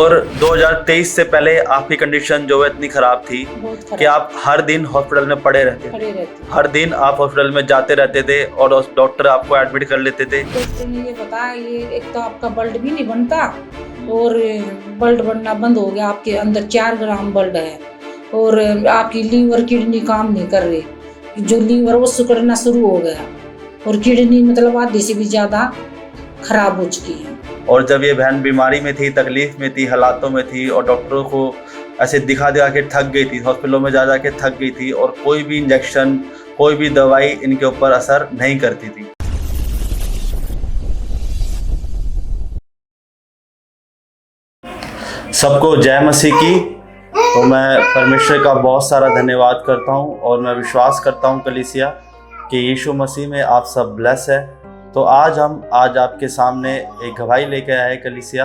और 2023 से पहले आपकी कंडीशन जो है इतनी खराब थी कि आप हर दिन हॉस्पिटल में पड़े रहते। हर दिन आप हॉस्पिटल में जाते रहते थे और डॉक्टर आपको एडमिट कर लेते थे। डॉक्टर ने ये बताया, ये एक तो आपका ब्लड भी नहीं बनता और ब्लड बनना बंद हो गया, आपके अंदर 4 ग्राम ब्लड है और आपकी लीवर किडनी काम नहीं कर रही, जो लीवर वो सिकुड़ना शुरू हो गया और किडनी मतलब आधे से भी ज्यादा खराब हो चुकी है। और जब ये बहन बीमारी में थी, तकलीफ में थी, हालातों में थी और डॉक्टरों को ऐसे दिखा के थक गई थी, हॉस्पिटलों में जा के थक गई थी और कोई भी इंजेक्शन, कोई भी दवाई इनके ऊपर असर नहीं करती थी। सबको जय मसीह की। तो मैं परमेश्वर का बहुत सारा धन्यवाद करता हूँ और मैं विश्वास करता हूँ कलीसिया कि यीशु मसीह में आप सब ब्लेस है। तो आज आपके सामने एक गवाही लेके आए कलीसिया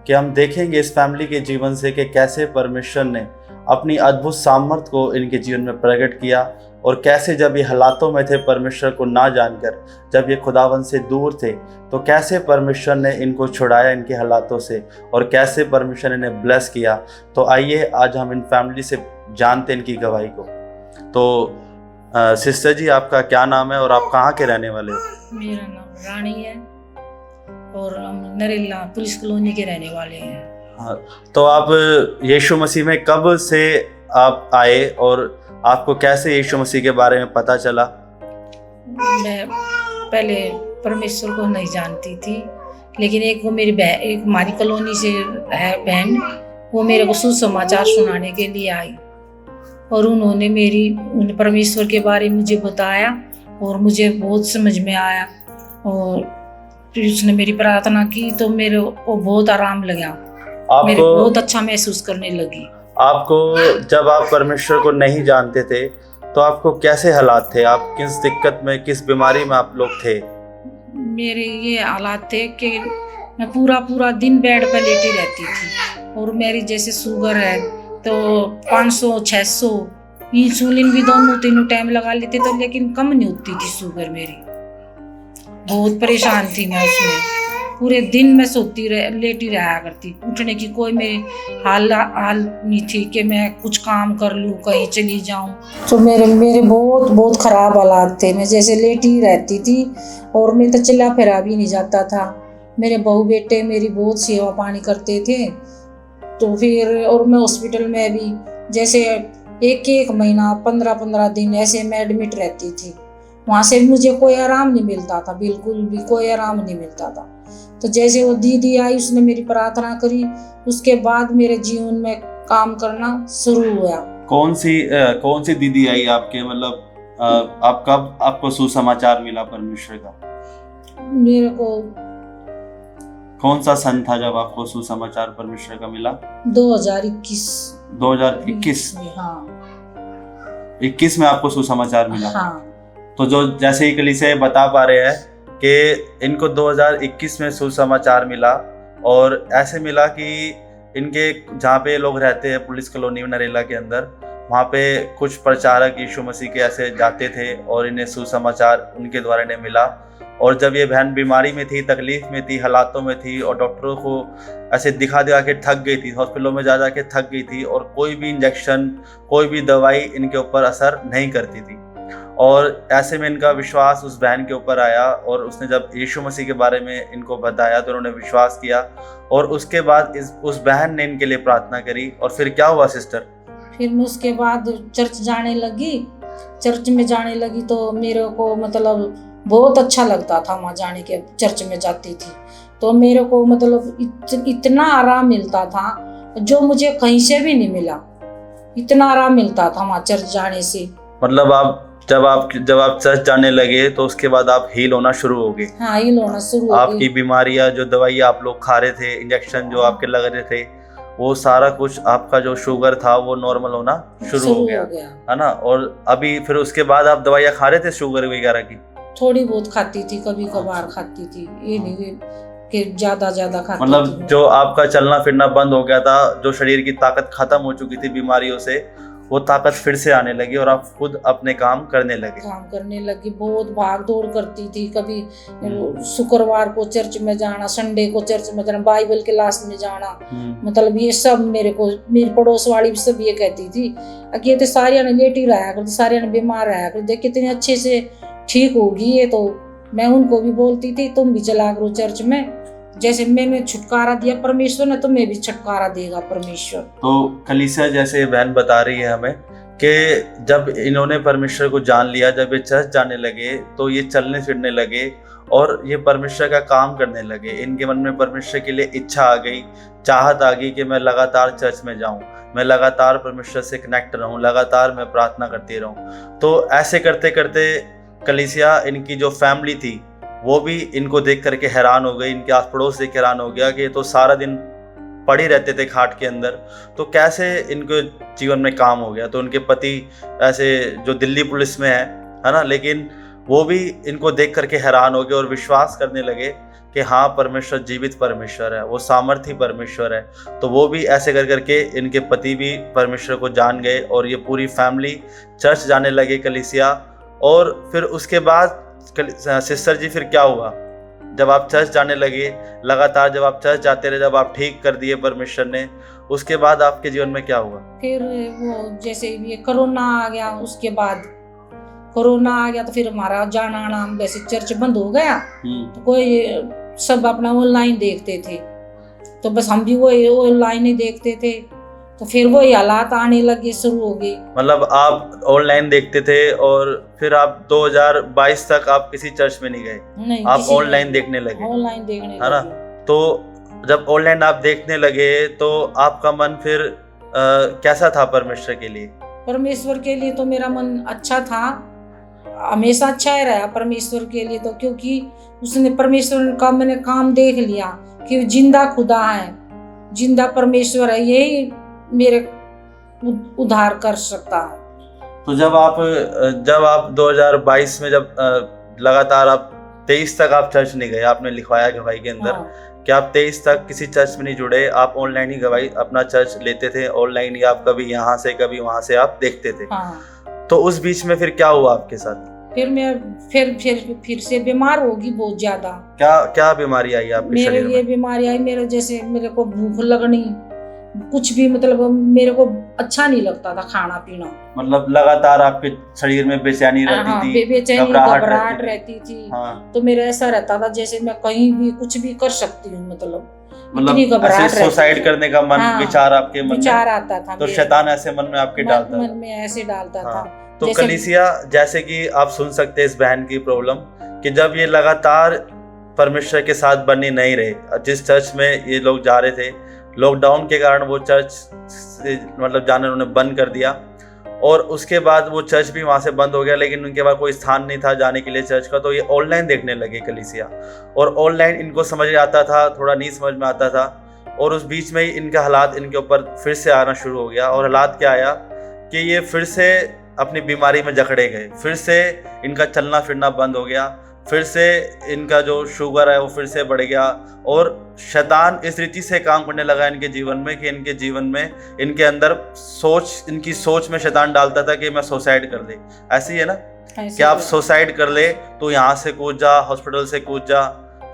कि हम देखेंगे इस फैमिली के जीवन से कि कैसे परमेश्वर ने अपनी अद्भुत सामर्थ को इनके जीवन में प्रकट किया और कैसे जब ये हालातों में थे परमेश्वर को ना जानकर, जब ये खुदावन से दूर थे, तो कैसे परमेश्वर ने इनको छुड़ाया इनके हालातों से और कैसे परमेश्वर ने इन्हें ब्लेस किया। तो आइए आज हम इन फैमिली से जानते हैं इनकी गवाही को। तो सिस्टर जी, आपका क्या नाम है और आप कहाँ के रहने वाले हो? मेरा नाम रानी है और हम नरेला पुलिस कॉलोनी के रहने वाले हैं। हाँ, तो आप यीशु मसीह में कब से आप आए और आपको कैसे यीशु मसीह के बारे में पता चला? मैं पहले परमेश्वर को नहीं जानती थी, लेकिन एक वो मेरी बहन, एक हमारी कॉलोनी से है बहन, वो मेरे को सुसमाचार सुनाने के लिए आई और उन्होंने परमेश्वर के बारे में मुझे बताया और मुझे बहुत समझ में आया और फिर उसने मेरी प्रार्थना की तो मेरे को बहुत आराम लगा, मेरे बहुत अच्छा महसूस करने लगी। आपको जब आप परमेश्वर को नहीं जानते थे तो आपको कैसे हालात थे? आप किस दिक्कत में, किस बीमारी में आप लोग थे? मेरे ये हालात थे कि मैं पूरा दिन बेड पर लेटी रहती थी और मेरी जैसे शुगर है तो 500-600 इंसुलिन भी तीनों टाइम लगा लेते तो लेकिन कम नहीं होती थी शुगर मेरी। बहुत परेशान थी मैं उसमें, पूरे दिन मैं लेटी रहा करती, उठने की कोई मेरी हाल नहीं थी कि मैं कुछ काम कर लूँ, कहीं चली जाऊँ। तो मेरे बहुत ख़राब हालात थे, मैं जैसे लेटी रहती थी और मैं तो चला फिरा भी नहीं जाता था। मेरे बहू बेटे मेरी बहुत सेवा पानी करते थे। तो फिर और मैं हॉस्पिटल में भी जैसे एक महीना 15 दिन ऐसे मैं एडमिट रहती थी, वहाँ से मुझे कोई आराम नहीं मिलता था, बिल्कुल भी कोई आराम नहीं मिलता था। तो जैसे वो दीदी आई, उसने मेरी प्रार्थना करी, उसके बाद मेरे जीवन में काम करना शुरू हुआ। कौन सी दीदी आई आपके? मतलब आप कब आपको सुसमाचार मिला परमेश्वर का? मेरे को कौन सा सन था जब आपको सुसमाचार परमेश्वर का मिला? 2021 में। हाँ, 21 में आपको सुसमाचार मिला। हाँ। तो जो जैसे ही कलीसिया बता पा रहे हैं कि इनको 2021 में सुसमाचार मिला और ऐसे मिला कि इनके जहाँ पे लोग रहते हैं पुलिस कॉलोनी नरेला के अंदर, वहाँ पे कुछ प्रचारक यीशु मसीह के ऐसे जाते थे और इन्हें सुसमाचार उनके द्वारा इन्हें मिला। और जब ये बहन बीमारी में थी, तकलीफ में थी, हालातों में थी और डॉक्टरों को ऐसे दिखा के थक गई थी, हॉस्पिटलों में जा के थक गई थी और कोई भी इंजेक्शन, कोई भी दवाई इनके ऊपर असर नहीं करती थी। और ऐसे में इनका विश्वास उस बहन के ऊपर आया और उसने जब यीशु मसीह के बारे में इनको बताया तो उन्होंने विश्वास किया और उसके बाद उस बहन ने इनके लिए प्रार्थना करी। और फिर क्या हुआ सिस्टर? फिर मैं उसके बाद चर्च में जाने लगी तो मेरे को मतलब बहुत अच्छा लगता था वहाँ जाने के। चर्च में जाती थी तो मेरे को मतलब इतना आराम मिलता था जो मुझे कहीं से भी नहीं मिला, इतना आराम मिलता था वहाँ चर्च जाने से। मतलब आप जब आप चर्च जाने लगे तो उसके बाद आप हील होना शुरू हो गए? हाँ, हील होना शुरू हो गई। आपकी बीमारियां, जो दवाई आप लोग खा रहे थे, इंजेक्शन जो आपके लग रहे थे, वो सारा कुछ, आपका जो शुगर था वो नॉर्मल होना शुरू हो गया, है ना? और अभी फिर उसके बाद आप दवाइयाँ खा रहे थे शुगर वगैरह की? थोड़ी बहुत खाती थी, कभी कभार खाती थी, ये नहीं कि ज्यादा खाती। मतलब जो आपका चलना फिरना बंद हो गया था, जो शरीर की ताकत खत्म हो चुकी थी बीमारियों से, वो ताकत फिर से आने लगी और आप खुद अपने काम करने लगे। काम करने लगी, बहुत भाग दौड़ करती थी। कभी शुक्रवार को चर्च में जाना, संडे को चर्च में जाना, बाइबल क्लास में जाना, मतलब ये सब मेरी पड़ोस वाली भी सब ये कहती थी कि ये तो सारिया ने लेटी रहा करती, सारिया ने बीमार रहा करती, देख कितने अच्छे से ठीक होगी ये। तो मैं उनको भी बोलती थी तुम भी चला करो चर्च में, जैसे मैंने छुटकारा दिया परमेश्वर ने, तुम्हें भी छुटकारा देगा परमेश्वर। तो कलीसिया जैसे बहन बता रही है हमें कि जब इन्होंने परमेश्वर को जान लिया, जब ये चर्च जाने लगे तो ये चलने फिरने लगे और ये परमेश्वर का काम करने लगे। इनके मन में परमेश्वर के लिए इच्छा आ गई, चाहत आ गई कि मैं लगातार चर्च में जाऊं, मैं लगातार परमेश्वर से कनेक्ट रहूं, लगातार मैं प्रार्थना करती रहूं। तो ऐसे करते करते कलीसिया, इनकी जो फैमिली थी वो भी इनको देख करके हैरान हो गई, इनके आस पड़ोस देख के हैरान हो गया कि ये तो सारा दिन पड़े रहते थे खाट के अंदर, तो कैसे इनके जीवन में काम हो गया। तो उनके पति ऐसे जो दिल्ली पुलिस में है ना, लेकिन वो भी इनको देख करके हैरान हो गए और विश्वास करने लगे कि हाँ परमेश्वर जीवित परमेश्वर है, वो सामर्थी परमेश्वर है। तो वो भी ऐसे कर करके इनके पति भी परमेश्वर को जान गए और ये पूरी फैमिली चर्च जाने लगे कलीसिया। और फिर उसके बाद सिस्टर जी फिर क्या हुआ, जब आप चर्च जाने लगे लगातार, जब आप चर्च जाते रहे, जब आप ठीक कर दिए परमेश्वर ने, उसके बाद आपके जीवन में क्या हुआ? फिर वो जैसे ये कोरोना आ गया, उसके बाद कोरोना आ गया तो फिर हमारा जाना आना वैसे चर्च बंद हो गया। तो कोई सब अपना ऑनलाइन देखते थे, तो बस हम भी वो ऑनलाइन ही देखते थे। तो फिर वो हालात आने लगे, शुरू हो गए। मतलब आप ऑनलाइन देखते थे और फिर आप 2022 तक आप किसी चर्च में नहीं गए? नहीं, आप ऑनलाइन देखने लगे, ऑनलाइन देखने है ना? तो जब ऑनलाइन आप देखने लगे तो आपका मन फिर कैसा था परमेश्वर के लिए? परमेश्वर के लिए तो मेरा मन अच्छा था, हमेशा अच्छा ही रहा परमेश्वर के लिए। तो क्योंकि उसने परमेश्वर का मैंने काम देख लिया कि जिंदा खुदा है, जिंदा परमेश्वर है, यही मेरे उद्धार कर सकता है। तो जब आप 2022 में जब लगातार आप 23 तक आप चर्च नहीं गए, आपने लिखवाया गवाही के अंदर कि आप 23 तक किसी चर्च में नहीं जुड़े, आप ऑनलाइन ही गवाही अपना चर्च लेते थे, ऑनलाइन ही आप कभी यहाँ से कभी वहां से आप देखते थे। तो उस बीच में फिर क्या हुआ आपके साथ? फिर मैं फिर से बीमार होगी बहुत ज्यादा। क्या बीमारी आई आपके शरीर में? मेरे ये बीमारी आई, मेरे जैसे मेरे को भूख लगनी, कुछ भी मतलब मेरे को अच्छा नहीं लगता था खाना पीना। मतलब लगातार आपके शरीर में बेचैनी रहती थी? बेचैनी घबराहट रहती थी। हाँ। तो मेरा ऐसा रहता था जैसे मैं कहीं भी कुछ भी कर सकती हूँ, मतलब ऐसे सुसाइड करने का मन, विचार आपके मन में आता था। तो शैतान ऐसे मन में आपके डालता था? मन में ऐसे डालता था। तो कलीसिया, जैसे कि आप सुन सकते हैं इस बहन की प्रॉब्लम कि जब ये लगातार परमेश्वर के साथ बने नहीं रहे, जिस चर्च में ये लोग जा रहे थे, लॉकडाउन के कारण वो चर्च से मतलब जाना उन्होंने बंद कर दिया और उसके बाद वो चर्च भी वहाँ से बंद हो गया, लेकिन उनके पास कोई स्थान नहीं था जाने के लिए चर्च का। तो ये ऑनलाइन देखने लगे कलीसिया, और ऑनलाइन इनको समझ में आता था, थोड़ा नहीं समझ में आता था। और उस बीच में ही इनका हालात इनके ऊपर फिर से आना शुरू हो गया। और हालात क्या आया कि ये फिर से अपनी बीमारी में जकड़े गए, फिर से इनका चलना फिरना बंद हो गया, फिर से इनका जो शुगर है वो फिर से बढ़ गया। और शैतान इस रीति से काम करने लगा इनके जीवन में कि इनके जीवन में इनके अंदर इनकी सोच में शैतान डालता था कि मैं सुसाइड कर ले। ऐसी है ना कि आप सुसाइड कर ले, तो यहाँ से कूद जा, हॉस्पिटल से कूद जा,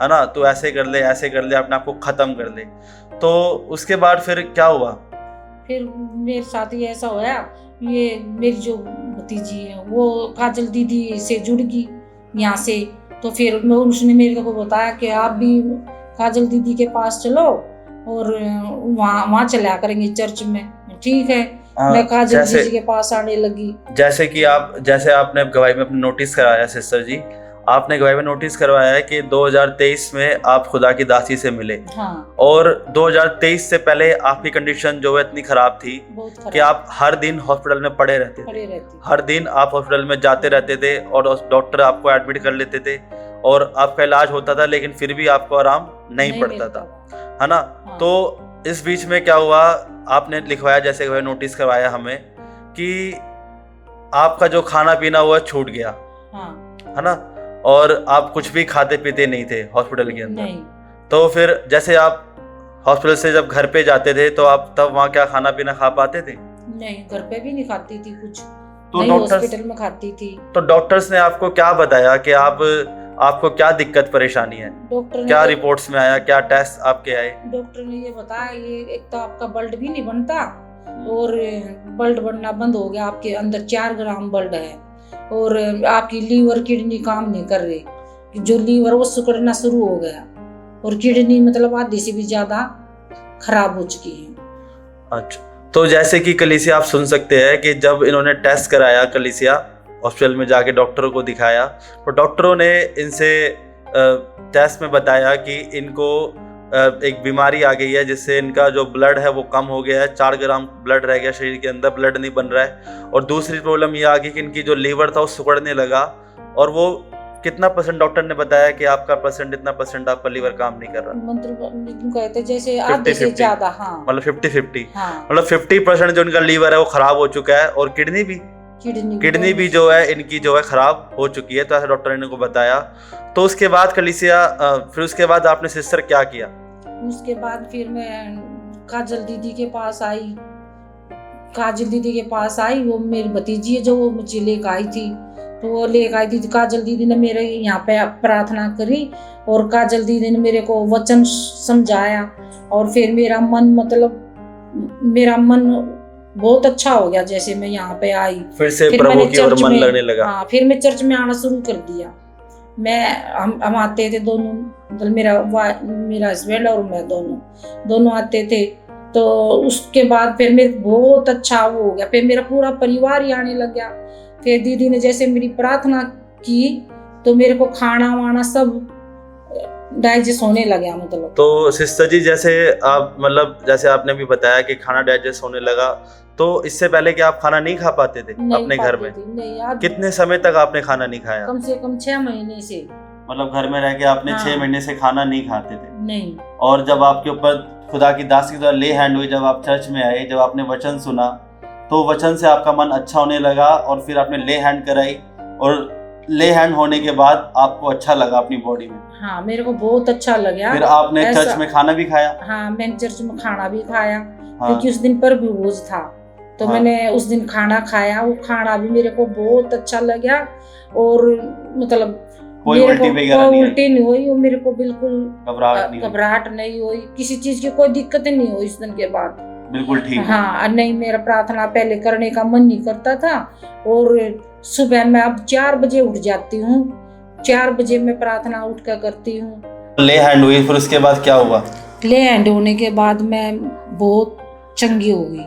है ना, तो ऐसे कर ले अपने आप को ख़त्म कर ले। तो उसके बाद फिर क्या हुआ? फिर मेरे साथ ही ऐसा हुआ, ये मेरी जो भतीजी है वो काजल दीदी से जुड़ गई यहाँ से। तो फिर उसने मेरे को बताया कि आप भी काजल दीदी के पास चलो और वहाँ चला करेंगे चर्च में। ठीक है, मैं काजल दीदी के पास आने लगी। जैसे आपने गवाही में अपने नोटिस कराया सिस्टर जी, आपने गवाही में नोटिस करवाया है कि 2023 में आप खुदा की दासी से मिले। हाँ। और 2023 से पहले आपकी कंडीशन जो है इतनी खराब थी कि आप हर दिन हॉस्पिटल में पड़े रहते थे। हर दिन आप हॉस्पिटल में जाते रहते थे और डॉक्टर आपको एडमिट कर लेते थे और आपका इलाज होता था, लेकिन फिर भी आपको आराम नहीं पड़ता था, है ना। हाँ। तो इस बीच में क्या हुआ, आपने लिखवाया, जैसे नोटिस करवाया हमें कि आपका जो खाना पीना हुआ छूट गया। हाँ। है ना, और आप कुछ भी खाते पीते नहीं थे हॉस्पिटल के अंदर। नहीं। तो फिर जैसे आप हॉस्पिटल से जब घर पे जाते थे तो आप तब वहाँ क्या खाना पीना खा पाते थे? नहीं, घर पे भी नहीं खाती थी कुछ, तो नहीं डॉक्टर्स हॉस्पिटल में खाती थी। तो डॉक्टर्स ने आपको क्या बताया कि आपको क्या दिक्कत परेशानी है? डॉक्टर क्या ने रिपोर्ट्स में आया, क्या टेस्ट आपके आए? डॉक्टर ने ये बताया, ये एक तो आपका ब्लड भी नहीं बनता और ब्लड बनना बंद हो गया, आपके अंदर 4 ग्राम ब्लड है और आपकी लीवर किडनी काम नहीं कर रही, जो लीवर वो सिकुड़ना शुरू हो गया और किडनी मतलब आधी से भी ज्यादा खराब हो चुकी है। अच्छा, तो जैसे कि कलीसिया आप सुन सकते हैं कि जब इन्होंने टेस्ट कराया, कलीसिया हॉस्पिटल में जाके डॉक्टरों को दिखाया, तो डॉक्टरों ने इनसे टेस्ट में बताया कि इनको एक बीमारी आ गई है जिससे इनका जो ब्लड है वो कम हो गया है, 4 ग्राम ब्लड रह गया शरीर के अंदर, ब्लड नहीं बन रहा है। और दूसरी प्रॉब्लम ये आ गई कि इनकी जो लीवर था वो सिकुड़ने लगा, और वो कितना परसेंट डॉक्टर ने बताया कि आपका परसेंट इतना परसेंट आपका लीवर काम नहीं कर रहा, मतलब कहते जैसे आधे से 50-50, ज्यादा, हाँ मतलब 50-50, हाँ, मतलब 50% जो इनका लीवर है वो खराब हो चुका है, और किडनी भी जो है इनकी जो है खराब हो चुकी है, तो ऐसा डॉक्टर ने इनको बताया। तो उसके बाद कलीसिया फिर उसके बाद आपने सिस्टर क्या किया? उसके बाद फिर मैं काजल दीदी के पास आई। काजल दीदी के पास आई, वो मेरी भतीजी है जो वो मुझे लेकर आई थी, तो वो लेकर आई थी। काजल दीदी ने मेरे यहाँ पे प्रार्थना करी और काजल दीदी ने मेरे को वचन समझाया और फिर मेरा मन बहुत अच्छा हो गया। जैसे मैं यहाँ पे आई फिर से प्रभु की ओर मन लगने लगा। हाँ, फिर मैं चर्च में आना शुरू कर दिया। हम आते थे दोनों, मतलब मेरा हस्बैंड और मैं दोनों आते थे। तो उसके बाद फिर मेरे बहुत अच्छा वो हो गया, फिर मेरा पूरा परिवार ही आने लग गया। फिर दीदी ने जैसे मेरी प्रार्थना की तो मेरे को खाना वाना सब डाइजेस्ट होने लगा। मतलब तो सिस्टर जी, जैसे आप मतलब जैसे आपने भी बताया कि खाना डाइजेस्ट होने लगा, तो इससे पहले कि आप खाना नहीं खा पाते थे अपने घर में? नहीं, कितने समय तक आपने खाना नहीं खाया? कम से कम 6 महीने से। मतलब घर में रह के आपने हाँ। 6 महीने से खाना नहीं खाते थे? नहीं। और जब आपके ऊपर खुदा की दास की तरह ले हैंड हुई, जब आप चर्च में आए, जब आपने वचन सुना, तो वचन से आपका मन अच्छा होने लगा और फिर आपने ले हैंड कराई, और ले हैंड होने के बाद आपको अच्छा लगा अपनी बॉडी में? हाँ, मेरे को बहुत अच्छा लगा। फिर आपने चर्च में खाना भी खाया? हाँ, मैंने चर्च में खाना भी खाया। हाँ। क्योंकि उस दिन पर भी भोज था, तो हाँ। मैंने उस दिन खाना खाया। वो खाना भी मेरे को बहुत अच्छा लगा और मतलब कोई उल्टी नहीं हुई, मेरे को बिल्कुल घबराहट नहीं हुई, किसी चीज की कोई दिक्कत नहीं हुई उस दिन के बाद। बिल्कुल ठीक। हाँ, नहीं, मेरा प्रार्थना पहले करने का मन नहीं करता था और सुबह मैं अब 4 बजे उठ जाती हूँ, 4 बजे मैं प्रार्थना उठ कर करती हूँ। ले हैंड हुई, फिर उसके बाद क्या हुआ? ले हैंड होने के बाद मैं बहुत चंगी हो गई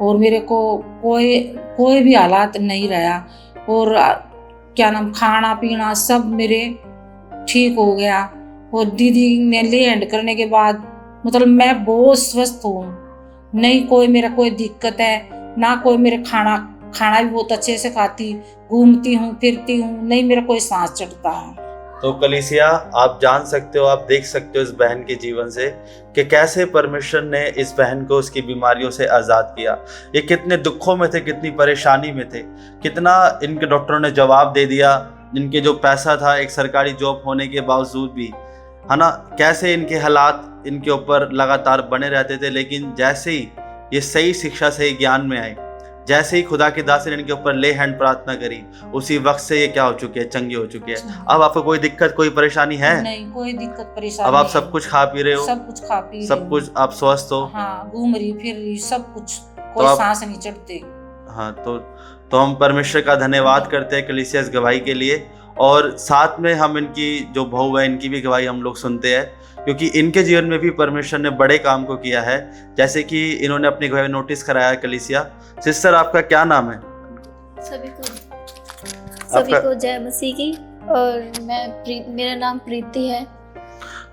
और मेरे को कोई भी हालात नहीं रहा और क्या नाम, खाना पीना सब मेरे ठीक हो गया। और दीदी ने ले हैंड करने के बाद मतलब मैं बहुत स्वस्थ हूँ, नहीं कोई मेरा कोई दिक्कत है, ना कोई मेरे खाना भी बहुत अच्छे से खाती, घूमती हूँ, फिरती हूँ, नहीं मेरा कोई सांस चढ़ता है। तो कलीसिया, आप जान सकते हो, आप देख सकते हो इस बहन के जीवन से कि कैसे परमेश्वर ने इस बहन को उसकी बीमारियों से आज़ाद किया। ये कितने दुखों में थे, कितनी परेशानी में थे, कितना इनके डॉक्टरों ने जवाब दे दिया। इनके जो पैसा था, एक सरकारी जॉब होने के बावजूद भी, है ना, कैसे इनके हालात इनके ऊपर लगातार बने रहते थे। लेकिन जैसे ही ये सही शिक्षा, सही ज्ञान में आए, जैसे ही खुदा के दास ने इनके ऊपर ले हैंड प्रार्थना करी, उसी वक्त से ये क्या हो चुके हैं, चंगे हो चुके हैं। अब आपको कोई दिक्कत, कोई परेशानी है? नहीं, कोई दिक्कत परेशानी। अब आप सब कुछ खा पी रहे हो? सब कुछ खा पी, सब कुछ, आप स्वस्थ हो? हाँ, घूम रही फिर रही, सब कुछ, कोई सांस नहीं चढ़ते। हाँ, तो हम परमेश्वर का धन्यवाद करते हैं कलीसिया इस गवाही के लिए, और साथ में हम इनकी जो बहू है इनकी भी गवाही हम लोग सुनते हैं, क्योंकि इनके जीवन में भी परमेश्वर ने बड़े काम को किया है। जैसे कि इन्होंने अपनी गवाही नोटिस कराया। कलीसिया सिस्टर, आपका क्या नाम है? सभी को जय मसीह की। और मेरा नाम प्रीति है।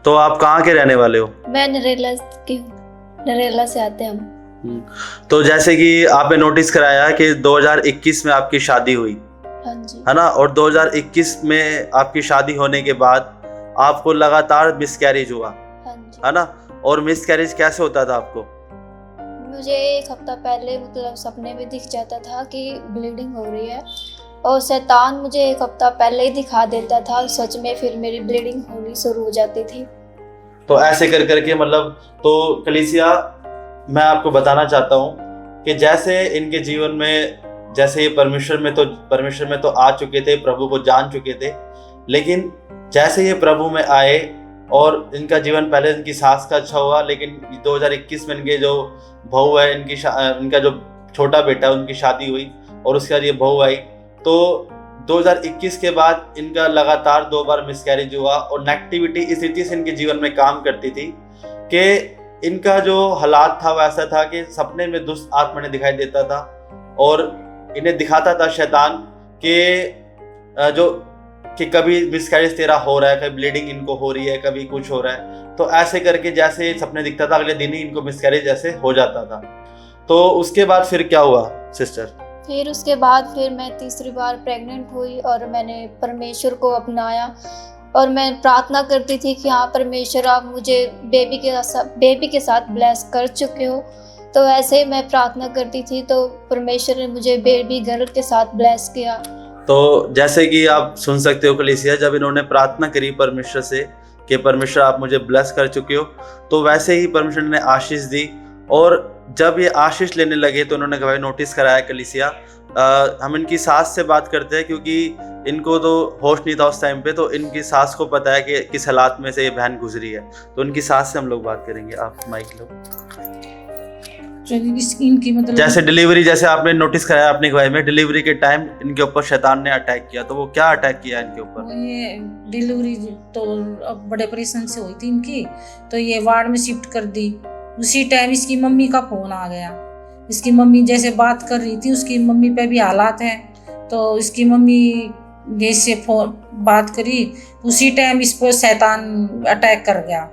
तो आप कहाँ के रहने वाले हो? मैं नरेला से आते हैं हम। तो जैसे कि आपने नोटिस कराया कि 2021 में आपकी शादी हुई, हाँ जी, है ना, और 2021 में आपकी शादी होने के बाद आपको लगातार मिसकैरेज हुआ, हाँ जी, है ना। और मिसकैरेज कैसे होता था आपको? मुझे 1 हफ्ता पहले मतलब सपने में दिख जाता था कि ब्लीडिंग हो रही है, और शैतान मुझे 1 हफ्ता पहले ही दिखा देता था, सच में फिर मेरी ब्लीडिंग होनी शुरू हो जाती थी। तो ऐसे कर करके मतलब, तो कलीसिया मैं आपको बताना चाहता हूँ कि जैसे इनके जीवन में, जैसे ये परमेश्वर में तो आ चुके थे, प्रभु को जान चुके थे, लेकिन जैसे ये प्रभु में आए और इनका जीवन, पहले इनकी सास का अच्छा हुआ, लेकिन 2021 में इनके जो बहू है, इनका जो छोटा बेटा है उनकी शादी हुई और उसके बाद ये बहू आई। तो 2021 के बाद इनका लगातार 2 बार मिसकैरेज हुआ और नेगेटिविटी इस रीति से इनके जीवन में काम करती थी कि इनका जो हालात था वो ऐसा था कि सपने में दुष्ट आत्मा ने दिखाई देता था और इन्हें दिखाता था शैतान कि कभी मिसकैरेज तेरा हो रहा है, कभी ब्लीडिंग इनको हो रही है, कभी कुछ हो रहा है। तो ऐसे करके जैसे सपने दिखता था, अगले दिन ही इनको मिसकैरेज जैसे हो जाता था। तो उसके बाद फिर क्या हुआ सिस्टर? फिर उसके बाद फिर मैं तीसरी बार प्रेग्नेंट हुई और मैंने परमेश्वर को अपनाया और मैं प्रार्थना करती थी कि हाँ परमेश्वर, आप मुझे बेबी के साथ ब्लेस कर चुके हो। तो ऐसे ही मैं प्रार्थना करती थी तो परमेश्वर ने मुझे बेबी गर्ल के साथ ब्लेस किया। तो जैसे कि आप सुन सकते हो कलीसिया, जब इन्होंने प्रार्थना करी परमेश्वर से कि परमेश्वर आप मुझे ब्लेस कर चुके हो, तो वैसे ही परमेश्वर ने आशीष दी। और जब ये आशीष लेने लगे तो उन्होंने भाई नोटिस कराया कलीसिया, हम इनकी सास से बात करते हैं क्योंकि इनको तो होश नहीं था उस टाइम पे, तो इनकी सास को पता है कि किस हालात में से ये बहन गुजरी है। तो इनकी सास से हम लोग बात करेंगे। आप माइक लो। इनकी मतलब जैसे डिलीवरी, जैसे आपने नोटिस कराया अपनी गवाही में, डिलीवरी के टाइम इनके ऊपर शैतान ने अटैक किया, तो वो क्या अटैक किया इनके ऊपर? ये डिलीवरी तो अब बड़े ऑपरेशन से हुई थी इनकी, तो ये वार्ड में शिफ्ट कर दी। उसी टाइम इसकी मम्मी का फोन आ गया। इसकी मम्मी जैसे बात कर रही थी, उसकी मम्मी पे भी हालात हैं, तो इसकी मम्मी जैसे फोन बात करी, उसी टाइम इस पर शैतान अटैक कर गया।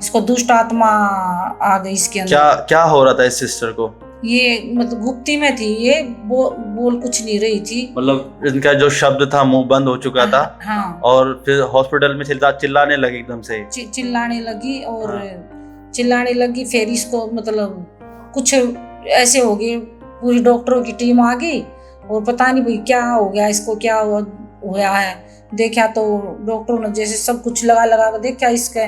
इसको दुष्ट आत्मा आ गई इसके अंदर। क्या हो रहा था इस सिस्टर को? ये मतलब गुप्ती में थी, ये बोल कुछ नहीं रही थी, मतलब इनका जो शब्द था मुंह बंद हो चुका था। हाँ। और फिर हॉस्पिटल में चिल्लाने लगी एकदम से, चिल्लाने लगी और चिल्लाने लगी। फिर इसको मतलब कुछ ऐसे हो गए, पूरी डॉक्टरों की टीम आ गई और पता नहीं भाई क्या हो गया इसको, क्या हुआ है। देखा तो डॉक्टरों ने जैसे सब कुछ लगा कर देखा इसके,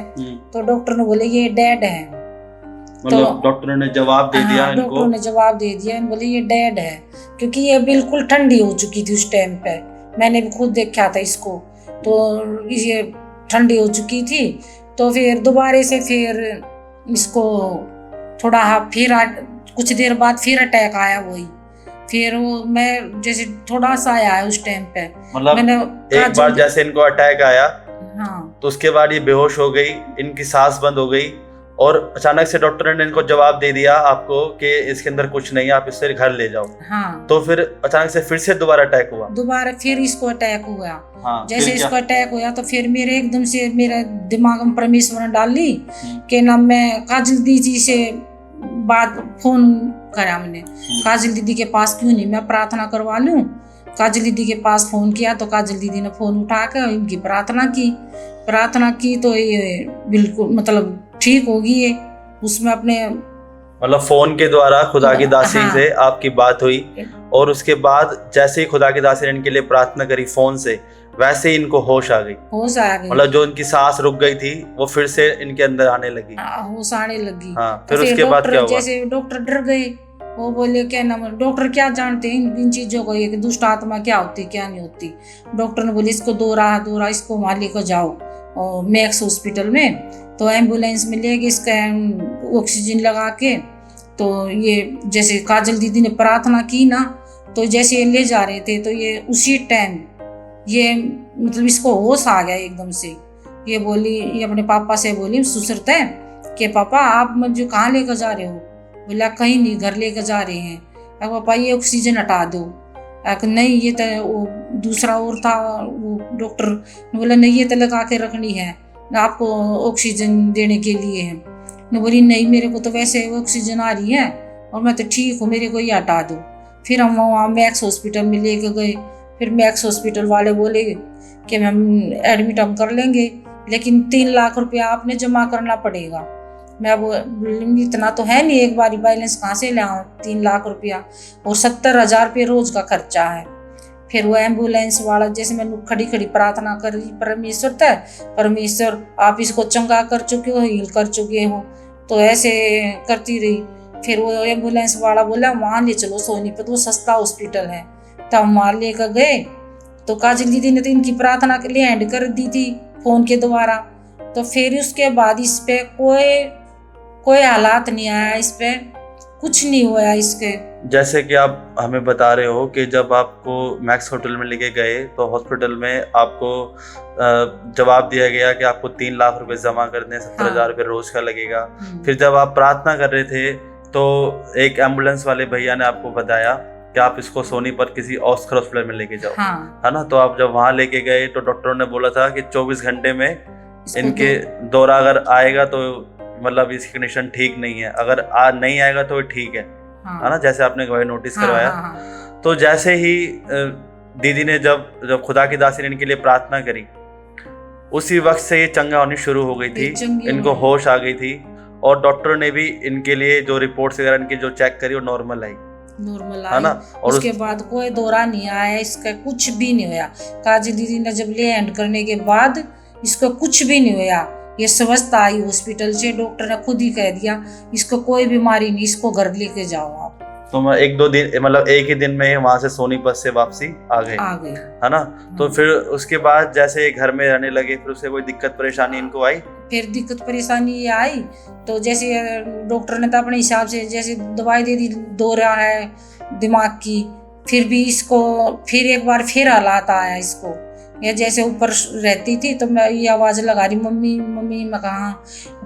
तो डॉक्टर ने बोले ये डेड है। मतलब तो डॉक्टरों ने जवाब दे दिया इनको? डॉक्टरों ने जवाब दे दिया, बोले ये डेड है, क्योंकि ये बिल्कुल ठंडी हो चुकी थी उस टाइम पे। मैंने भी खुद देखा था इसको, तो ये ठंडी हो चुकी थी। तो फिर दोबारा से फिर इसको थोड़ा फिर कुछ देर बाद फिर अटैक आया वही। फिर वो मैं जैसे थोड़ा सा आया है उस टाइम पे, मतलब मैंने एक बार जैसे इनको अटैक आया, हाँ, तो उसके बाद ये बेहोश हो गई, इनकी सांस बंद हो गई और अचानक से डॉक्टर ने इनको जवाब दे दिया आपको कि इसके अंदर कुछ नहीं है, आप इससे घर ले जाओ। हाँ। तो फिर अचानक से फिर से दोबारा अटैक हुआ? दोबारा फिर इसको अटैक हुआ। हाँ, जैसे इसको अटैक हुआ तो फिर मेरे एकदम से मेरे दिमाग में परमेश्वर ने डाल ली कि ना, मैं काजल दीदी से बात फोन करा, मैंने काजल दीदी के पास क्यों नहीं मैं प्रार्थना करवा लूं। काजल दीदी के पास फोन किया तो काजल दीदी ने फोन उठा कर इनकी प्रार्थना की तो ये बिल्कुल मतलब ठीक होगी। ये उसमें अपने मतलब फोन के द्वारा खुदा की दासी से आपकी बात हुई और उसके बाद जैसे ही खुदा की दासी ने इनके लिए प्रार्थना करी फोन से, वैसे ही इनको होश आ गई। मतलब जो इनकी सांस रुक गई थी वो फिर से इनके अंदर आने लगी, होश आने लगी। हाँ, फिर उसके बाद क्या हुआ? जैसे डॉक्टर डर गए, वो बोले क्या नाम, डॉक्टर क्या जानते हैं इन चीजों को, ये कि दुष्ट आत्मा क्या होती क्या नहीं होती। डॉक्टर ने बोले इसको दो राह इसको वहाँ लेकर जाओ और मैक्स हॉस्पिटल में। तो एम्बुलेंस में ले गए, इसका ऑक्सीजन लगा के। तो ये जैसे काजल दीदी ने प्रार्थना की ना, तो जैसे ये ले जा रहे थे तो ये उसी टाइम ये मतलब इसको होश आ गया एकदम से। ये बोली, ये अपने पापा से बोली सुसरते हैं कि पापा आप मुझे कहाँ लेकर जा रहे हो? बोला कहीं नहीं, घर लेकर जा रहे हैं। अब पापा ये ऑक्सीजन हटा दो। नहीं ये तो वो दूसरा और था, वो डॉक्टर ने बोला नहीं ये तो लगा के रखनी है, आपको ऑक्सीजन देने के लिए है। मैं बोली नहीं मेरे को तो वैसे ऑक्सीजन आ रही है और मैं तो ठीक हूँ, मेरे को ये हटा दो। फिर हम वहाँ मैक्स हॉस्पिटल में लेके गए। फिर मैक्स हॉस्पिटल वाले बोले कि हम एडमिट हम कर लेंगे, लेकिन 3 लाख रुपया आपने जमा करना पड़ेगा। मैं वो इतना तो है नहीं, एक बारी बैलेंस कहाँ से ले आऊँ 3 लाख रुपया, और 70,000 रुपये रोज का खर्चा है। फिर वो एम्बुलेंस वाला जैसे मैंने खड़ी प्रार्थना करी, परमेश्वर था, परमेश्वर आप इसको चंगा कर चुके हो, हील कर चुके हो। तो ऐसे करती रही। फिर वो एम्बुलेंस वाला बोला वहाँ ले चलो सोनीपत, वो सस्ता हॉस्पिटल है। तो हम वहाँ लेकर गए तो काजल दीदी ने तो इनकी प्रार्थना के लिए एंड कर दी थी फोन के द्वारा। तो फिर उसके बाद इस पे कोई हालात नहीं आया, इस पे कुछ नहीं हुआ इसके। जैसे कि आप हमें बता रहे हो कि जब आपको मैक्स होटल में लेके गए तो हॉस्पिटल में आपको जवाब दिया गया कि आपको 3 लाख रुपए जमा करने, 70,000 रुपये रोज का लगेगा। फिर जब आप प्रार्थना कर रहे थे तो एक एम्बुलेंस वाले भैया ने आपको बताया कि आप इसको सोनीपत किसी ऑस्कर हॉस्पिटल में लेके जाओ, है ना। तो आप जब वहाँ लेके गए तो डॉक्टरों ने बोला था कि 24 घंटे में इनके दौरा अगर आएगा तो मतलब इसकी कंडीशन ठीक नहीं है, अगर नहीं आएगा तो ठीक है ना, जैसे आपने गवाही नोटिस करवाया। तो जैसे ही दीदी ने जब खुदा की दासी ने इनके लिए प्रार्थना करी, उसी वक्त से ये चंगा होनी शुरू हो गई थी, इनको होश आ गई थी और डॉक्टर ने भी इनके लिए जो रिपोर्ट्स वगैरह इनकी जो चेक करी वो नॉर्मल आई, है ना। और उसके बाद कोई दौरा नहीं आया, इसका कुछ भी नहीं हुआ। काजल दीदी ने जब ले हैंड करने के बाद इसको कुछ भी नहीं हुआ, ये स्वस्थ आई हॉस्पिटल से। डॉक्टर ने खुद ही कह दिया इसको कोई बीमारी नहीं, इसको घर लेके जाओ आप। तो मैं 1-2 दिन मतलब एक ही दिन में वहां से सोनीपत से वापसी आ गए, है ना। तो फिर उसके बाद जैसे घर में रहने लगे, फिर उससे कोई दिक्कत परेशानी इनको आई? फिर दिक्कत परेशानी ये आई तो जैसे डॉक्टर ने तो अपने हिसाब से जैसे दवाई दे दी, दौरा है दिमाग की। फिर भी इसको फिर एक बार फिर हालात आया इसको, या जैसे ऊपर रहती थी तो मैं ये आवाज़ लगा रही मम्मी मम्मी, मैं कहा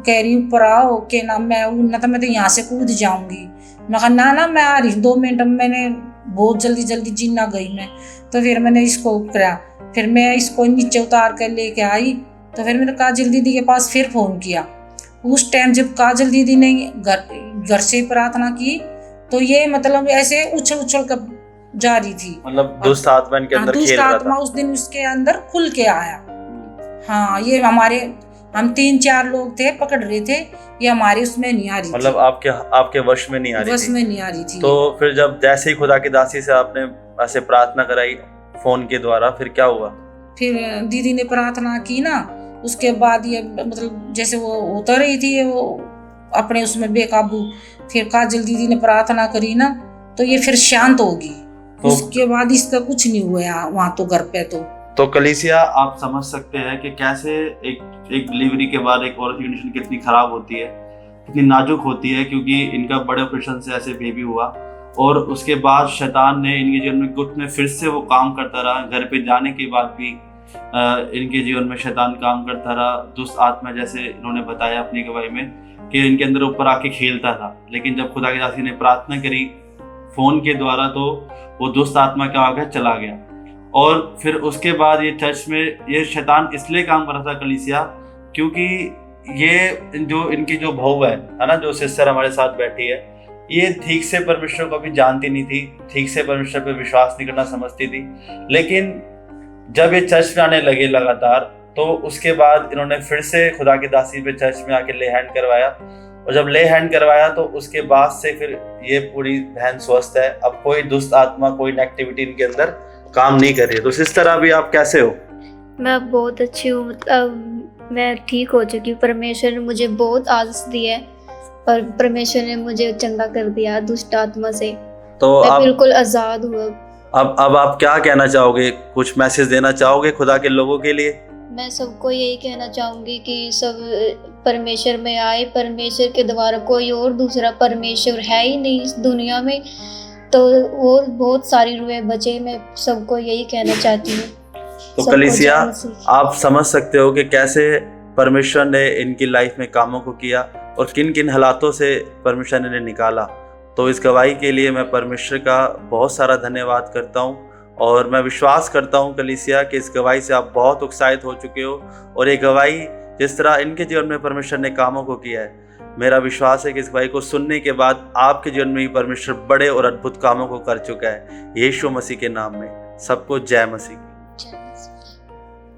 कह रही ऊपर आओ के ना, मैं तो यहाँ से कूद जाऊंगी। मैं कहा ना मैं आ रही 2 मिनट। मैंने बहुत जल्दी जीना गई मैं, तो फिर मैंने इसको करा, फिर मैं इसको नीचे उतार कर लेके आई। तो फिर मैंने काजल दीदी के पास फिर फ़ोन किया। उस टाइम जब काजल दीदी ने घर से प्रार्थना की तो ये मतलब ऐसे उछल कर जा रही थी, मतलब दुष्ट आत्मा इनके अंदर खेल रहा था। दुष्ट आत्मा उस दिन उसके अंदर खुल के आया। हाँ, ये हम 3-4 लोग थे, पकड़ रहे थे, ये हमारे उसमें नहीं आ रही, मतलब आपके वश में नहीं आ रही थी। तो फिर जब जैसे ही खुदा की दासी से आपने ऐसे प्रार्थना कराई फोन के द्वारा, फिर क्या हुआ? फिर दीदी ने प्रार्थना की ना, उसके बाद ये मतलब जैसे वो होता रही थी वो अपने उसमें बेकाबू। फिर काजल दीदी ने प्रार्थना करी ना तो ये फिर शांत होगी। उसके बाद इसका कुछ नहीं हुआ वहाँ तो घर पे। तो कलीसिया, आप समझ सकते हैं कि कैसे एक डिलीवरी के बाद एक औरत की कंडीशन कितनी खराब होती है, कितनी नाजुक होती है, क्योंकि इनका बड़े ऑपरेशन से ऐसे बेबी हुआ और उसके बाद शैतान ने इनके जीवन में गुट में फिर से वो काम करता रहा। घर पे जाने के बाद भी इनके जीवन में शैतान काम करता रहा। दुष्ट आत्मा, जैसे इन्होंने बताया अपनी गवाही में, कि इनके अंदर ऊपर आके खेलता था। लेकिन जब खुदा की दासी ने प्रार्थना करी फोन के द्वारा तो वो दुष्ट आत्मा क्या हो गया, चला गया। और फिर उसके बाद ये चर्च में ये शैतान इसलिए काम कर रहा था कलीसिया, क्योंकि ये जो इनकी जो बहू है ना, जो सिस्टर हमारे साथ बैठी है, ये ठीक से परमेश्वर को भी जानती नहीं थी, ठीक से परमेश्वर पे विश्वास नहीं करना समझती थी। लेकिन जब ये चर्च में आने लगे लगातार, तो उसके बाद इन्होंने फिर से खुदा की दासी पे चर्च में आके ले हैंड करवाया। और जब ले हैंड करवाया तो उसके बाद से फिर ये पूरी बहन स्वस्थ है। अब कोई दुष्ट आत्मा, कोई नेगेटिविटी इनके अंदर काम नहीं कर रही है। तो सिस्टर, अभी आप कैसे हो? मैं बहुत अच्छी हूँ, मतलब मैं ठीक हो चुकी हूँ। परमेश्वर ने मुझे बहुत आशीष दी है और परमेश्वर ने मुझे चंगा कर दिया दुष्ट आत्मा से। तो मैं बिल्कुल आजाद हूँ। अब आप क्या कहना चाहोगे? कुछ मैसेज देना चाहोगे खुदा के लोगों के लिए? मैं सबको यही कहना चाहूँगी कि सब परमेश्वर में आए। परमेश्वर के द्वारा कोई और दूसरा परमेश्वर है ही नहीं इस दुनिया में, तो और बहुत सारी रूहें बचे। मैं सबको यही कहना चाहती हूँ। तो कलीसिया, आप समझ सकते हो कि कैसे परमेश्वर ने इनकी लाइफ में कामों को किया और किन किन हालातों से परमेश्वर ने निकाला। तो इस गवाही के लिए मैं परमेश्वर का बहुत सारा धन्यवाद करता हूँ और मैं विश्वास करता हूँ कलीसिया कि इस गवाही से आप बहुत उत्साहित हो चुके हो। और ये गवाही जिस तरह इनके जीवन में परमेश्वर ने कामों को किया है, मेरा विश्वास है कि इस गवाही को सुनने के बाद आपके जीवन में भी परमेश्वर बड़े और अद्भुत कामों को कर चुका है। यीशु मसीह के नाम में सबको जय मसीह।